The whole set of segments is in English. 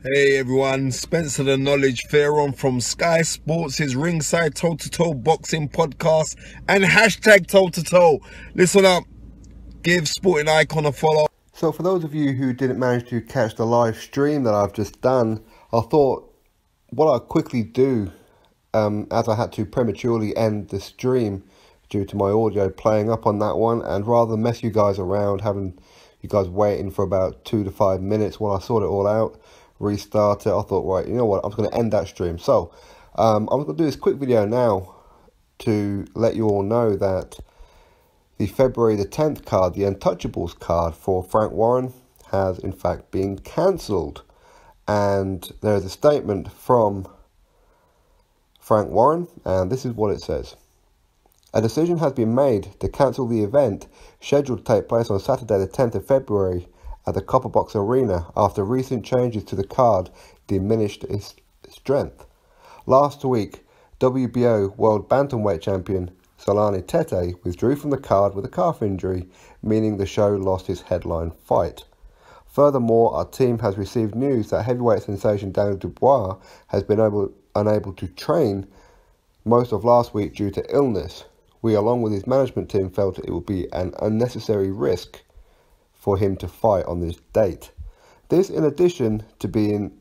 Hey everyone, Spencer the Knowledge Pharaoh from Sky Sports' Ringside Toe to Toe Boxing Podcast and hashtag Toe to Toe. Listen up, give Sporting Icon a follow. So for those of you who didn't manage to catch the live stream that I've just done, I thought what I'd quickly do, as I had to prematurely end the stream due to my audio playing up on that one, and rather than mess you guys around, having you guys waiting for about 2 to 5 minutes while I sort it all out, restart it, I thought, right, you know what, I'm going to end that stream. So I'm going to do this quick video now to let you all know that the February the 10th card, the Untouchables card for Frank Warren, has in fact been cancelled. And there is a statement from Frank Warren, and this is what it says. A decision has been made to cancel the event scheduled to take place on Saturday the 10th of February at the Copper Box Arena after recent changes to the card diminished its strength. Last week, WBO World Bantamweight Champion Solani Tete withdrew from the card with a calf injury, meaning the show lost its headline fight. Furthermore, our team has received news that heavyweight sensation Daniel Dubois has been unable to train most of last week due to illness. We, along with his management team, felt it would be an unnecessary risk for him to fight on this date. This, in addition to being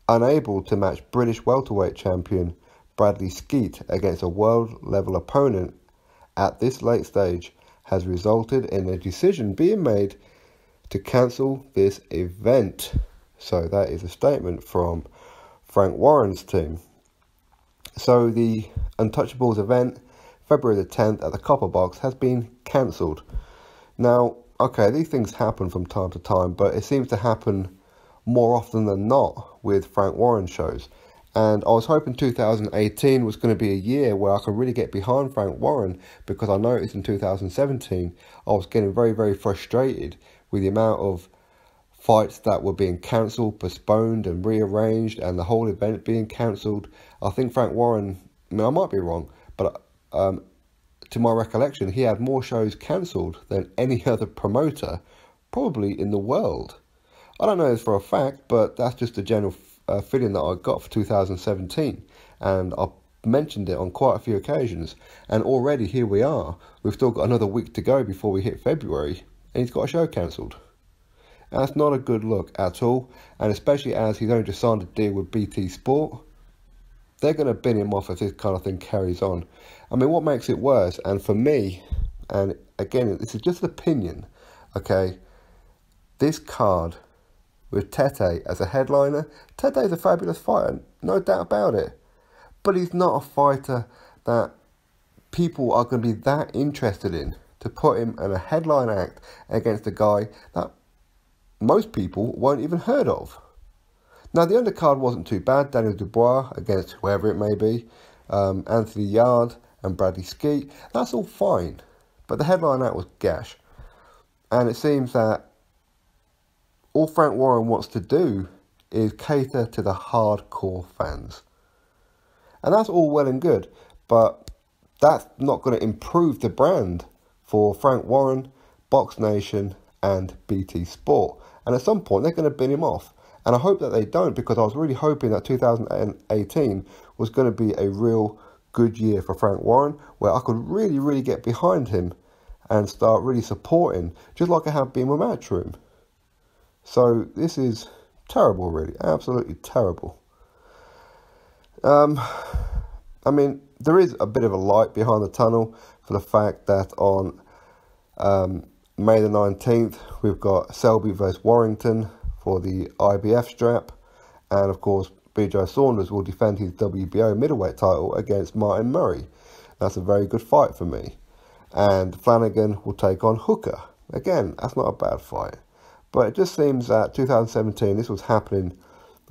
unable to match British welterweight champion Bradley Skeet against a world-level opponent at this late stage, has resulted in a decision being made to cancel this event. So that is a statement from Frank Warren's team. So the Untouchables event, February the 10th at the Copper Box, has been cancelled. Now, okay, these things happen from time to time, but it seems to happen more often than not with Frank Warren shows. And I was hoping 2018 was going to be a year where I could really get behind Frank Warren, because I noticed in 2017 I was getting very, very frustrated with the amount of fights that were being cancelled, postponed and rearranged, and the whole event being cancelled. I think Frank Warren, I mean, I might be wrong, but to my recollection, he had more shows cancelled than any other promoter, probably in the world. I don't know this for a fact, but that's just a general feeling that I got for 2017, and I mentioned it on quite a few occasions. And already here we are. We've still got another week to go before we hit February, and he's got a show cancelled. And that's not a good look at all, and especially as he's only just signed a deal with BT Sport. They're going to bin him off if this kind of thing carries on. I mean, what makes it worse, and for me, and again, this is just an opinion, okay, this card with Tete as a headliner, Tete is a fabulous fighter, no doubt about it. But he's not a fighter that people are going to be that interested in to put him in a headline act against a guy that most people won't even heard of. Now, the undercard wasn't too bad. Daniel Dubois against whoever it may be, Anthony Yard and Bradley Skeet, that's all fine. But the headline act was gash. And it seems that all Frank Warren wants to do is cater to the hardcore fans. And that's all well and good, but that's not going to improve the brand for Frank Warren, Box Nation and BT Sport. And at some point, they're going to bin him off. And I hope that they don't, because I was really hoping that 2018 was going to be a real good year for Frank Warren, where I could really, really get behind him and start really supporting, just like I have been with Matchroom. So this is terrible, really, absolutely terrible. I mean, there is a bit of a light behind the tunnel for the fact that on May the 19th, we've got Selby versus Warrington for the IBF strap. And of course, BJ Saunders will defend his WBO middleweight title against Martin Murray. That's a very good fight for me. And Flanagan will take on Hooker. Again, that's not a bad fight. But it just seems that 2017, this was happening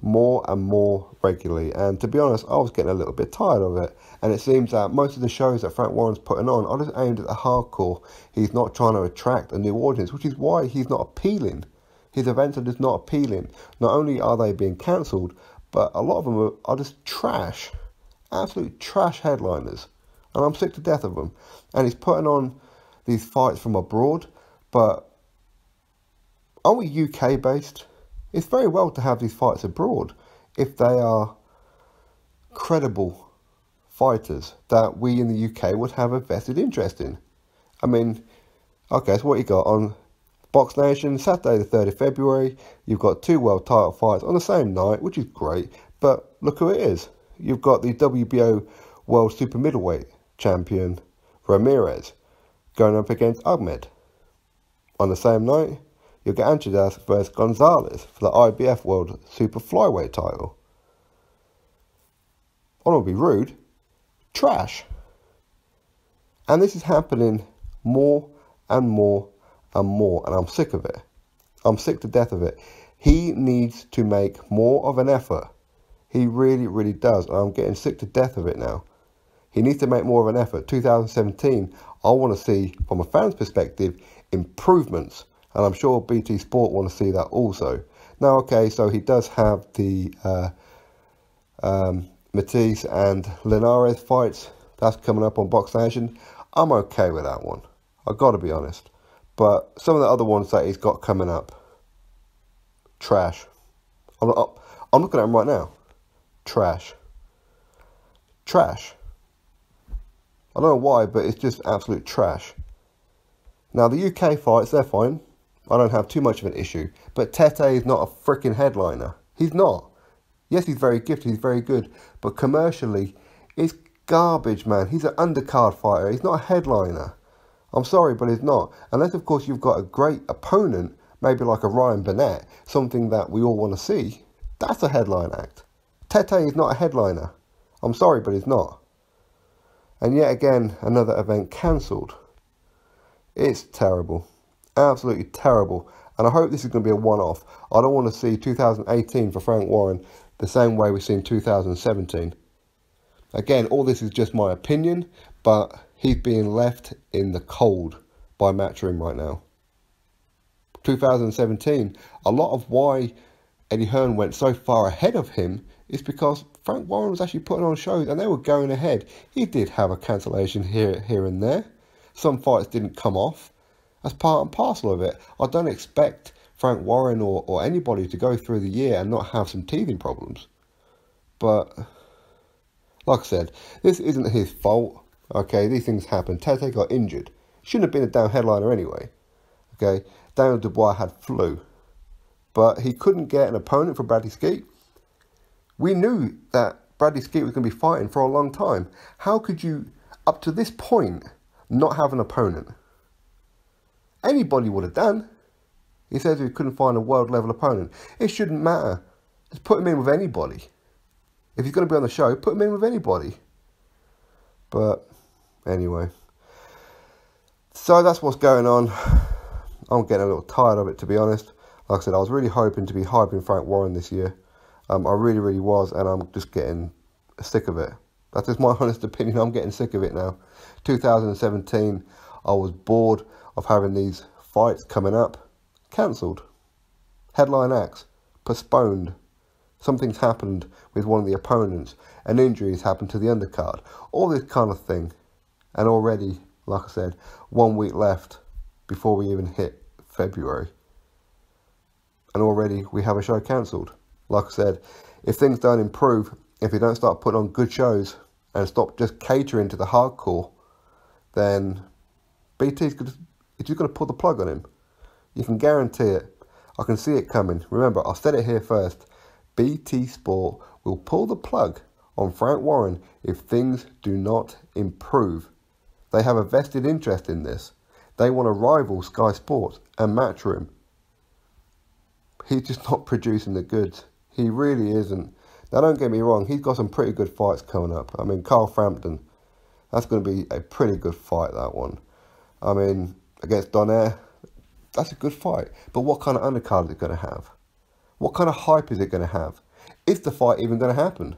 more and more regularly. And to be honest, I was getting a little bit tired of it. And it seems that most of the shows that Frank Warren's putting on are just aimed at the hardcore. He's not trying to attract a new audience, which is why he's not appealing. His events are just not appealing. Not only are they being cancelled, but a lot of them are just trash. Absolute trash headliners. And I'm sick to death of them. And he's putting on these fights from abroad, but are we UK based? It's very well to have these fights abroad if they are credible fighters that we in the UK would have a vested interest in. I mean, okay, so what you got on Box Nation, Saturday the 3rd of February, you've got 2 world title fights on the same night, which is great, but look who it is. You've got the WBO World Super Middleweight Champion Ramirez going up against Ahmed. On the same night, you'll get Andrade versus Gonzalez for the IBF World Super Flyweight title. I don't want to be rude, trash. And this is happening more and more and more, and I'm sick of it. I'm sick to death of it. He needs to make more of an effort. He really, really does, and I'm getting sick to death of it now. He needs to make more of an effort. 2017, I want to see, from a fan's perspective, improvements, and I'm sure BT Sport want to see that also. Now, okay, so he does have the Matisse and Linares fights. That's coming up on Box Nation. I'm okay with that one. I've got to be honest. But some of the other ones that he's got coming up, trash. I'm looking at them right now. Trash. Trash. I don't know why, but it's just absolute trash. Now, the UK fights, they're fine. I don't have too much of an issue. But Tete is not a freaking headliner. He's not. Yes, he's very gifted, he's very good. But commercially, it's garbage, man. He's an undercard fighter. He's not a headliner. I'm sorry, but he's not. Unless, of course, you've got a great opponent, maybe like a Ryan Burnett, something that we all want to see. That's a headline act. Tete is not a headliner. I'm sorry, but he's not. And yet again, another event cancelled. It's terrible. Absolutely terrible. And I hope this is going to be a one-off. I don't want to see 2018 for Frank Warren the same way we've seen 2017. Again, all this is just my opinion, but he's being left in the cold by Matchroom right now. 2017, a lot of why Eddie Hearn went so far ahead of him is because Frank Warren was actually putting on shows and they were going ahead. He did have a cancellation here and there. Some fights didn't come off. That's part and parcel of it. I don't expect Frank Warren or anybody to go through the year and not have some teething problems. But, like I said, this isn't his fault. Okay, these things happen. Tete got injured. Shouldn't have been a damn headliner anyway. Okay, Daniel Dubois had flu. But he couldn't get an opponent for Bradley Skeet. We knew that Bradley Skeet was going to be fighting for a long time. How could you, up to this point, not have an opponent? Anybody would have done. He says he couldn't find a world level opponent. It shouldn't matter. Just put him in with anybody. If he's going to be on the show, put him in with anybody. But anyway. So that's what's going on. I'm getting a little tired of it, to be honest. Like I said, I was really hoping to be hyping Frank Warren this year. I really, really was, and I'm just getting sick of it. That's just my honest opinion. I'm getting sick of it now. 2017, I was bored of having these fights coming up. Cancelled. Headline acts. Postponed. Something's happened with one of the opponents. An injury has happened to the undercard. All this kind of thing. And already, like I said, 1 week left before we even hit February. And already we have a show cancelled. Like I said, if things don't improve, if we don't start putting on good shows and stop just catering to the hardcore, then BT's just going to pull the plug on him. You can guarantee it. I can see it coming. Remember, I said it here first. BT Sport will pull the plug on Frank Warren if things do not improve. They have a vested interest in this. They want to rival Sky Sports and Matchroom. He's just not producing the goods. He really isn't. Now, don't get me wrong. He's got some pretty good fights coming up. I mean, Carl Frampton. That's going to be a pretty good fight, that one. I mean, against Donaire. That's a good fight. But what kind of undercard is it going to have? What kind of hype is it going to have? Is the fight even going to happen?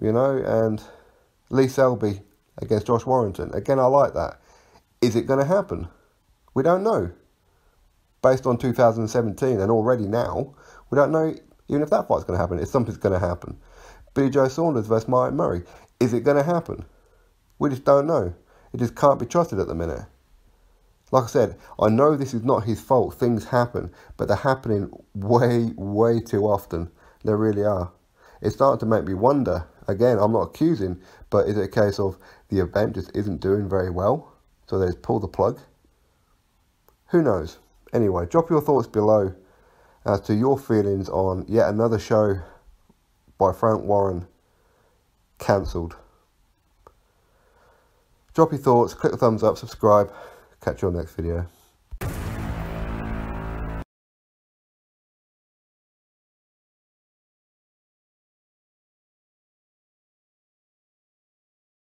You know, and Lee Selby against Josh Warrington. Again, I like that. Is it going to happen? We don't know. Based on 2017 and already now, we don't know even if that fight's going to happen. If something's going to happen. Billy Joe Saunders versus Martin Murray. Is it going to happen? We just don't know. It just can't be trusted at the minute. Like I said, I know this is not his fault. Things happen, but they're happening way too often. They really are. It's starting to make me wonder. Again, I'm not accusing, but is it a case of the event just isn't doing very well, so they just pull the plug? Who knows? Anyway, drop your thoughts below as to your feelings on yet another show by Frank Warren cancelled. Drop your thoughts, click the thumbs up, subscribe. Catch you on the next video.